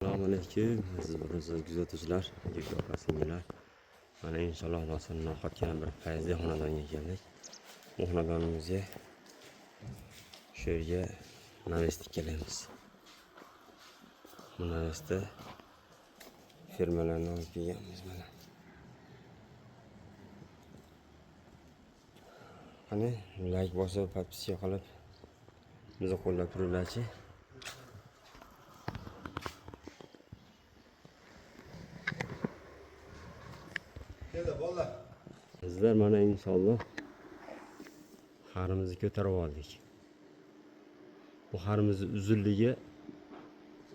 Assalomualaikum aziz birodarlar, kuzatuvchilar, aka opa singillar. Mana inshaalloh Xudoning naqotgan bir fayzli xonadonga keldik. Bu xonadonimizga shu yerga navestik kelamiz. Bu navesda firmalarni olib kelganmiz mana. Qani like bosib, podpiska qilib bizni qo'llab turinglarchi. Bizler mana inshaalloh xarimizni ko'tarib oldik. Bu xarimizni uzunligi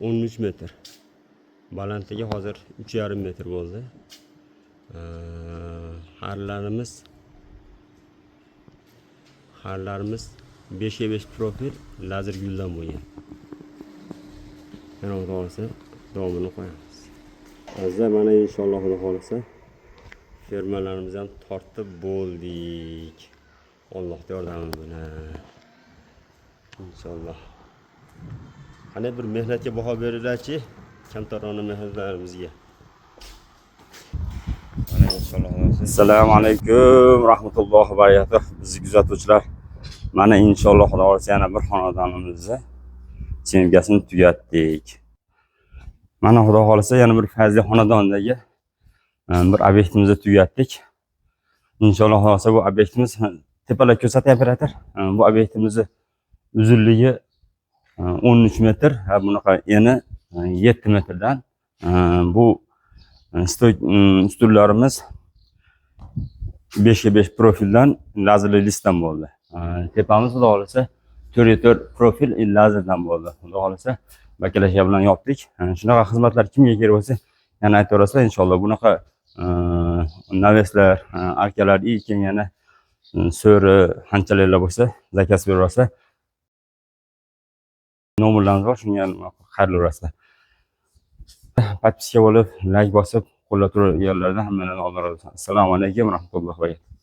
13 metr. Balandligi hozir 3,5 metr bo'ldi. Xarlarimiz 5 ga 5 profil lazer guldan bo'lgan. Yana Xudo xolasa davomini qo'yamiz. Bizler mana inshaalloh Xudo xolasa fermalarimizni ham tortib bo'ldik. Allohning yordami bilan. İnşallah. Hani bir mehnatga baho beringlarchi, kamtarona mehnatlarimizga. Mana inshaalloh. Assalomu alaykum, rahmatullohi va barakatuh. Bizni kuzatuvchilar. Mana inshaalloh Xudo xolasa yana bir xonadonimizni semkasini tugatdik. Mana Xudo xolasa yana bir fayzli xonadondagi bir obyektimizni tugatdik. İnshaalloh Xudo xolasa bu obyektimiz tepalar ko'rsatay operator. Bu obyektimizni uzunligi 13 metr, bunaqa eni 7 metrdan. Bu ustunlarimiz 5 ga 5 profildan lazerli listdan bo'ldi. Tepamiz Xudo xolasa 4 ga 4 profil lazerdan bo'ldi. Xudo xolasa bakalashga bilan yopdik. Shunaqa xizmatlar kimga kerak bo'lsa, yana aytaverasizlar inshaalloh. Bunaqa naveslar, arkalar, keyin yana so'ri, hanchalarlar bo'lsa, zakaz beraverasizlar. Nomerlarimiz bor, shunga xayrlasizlar. Podpiska bo'lib, like bosib, qo'llab turganlardan hammalardan oldin. Assalomu alaykum, rahmatullohi va barakatuh.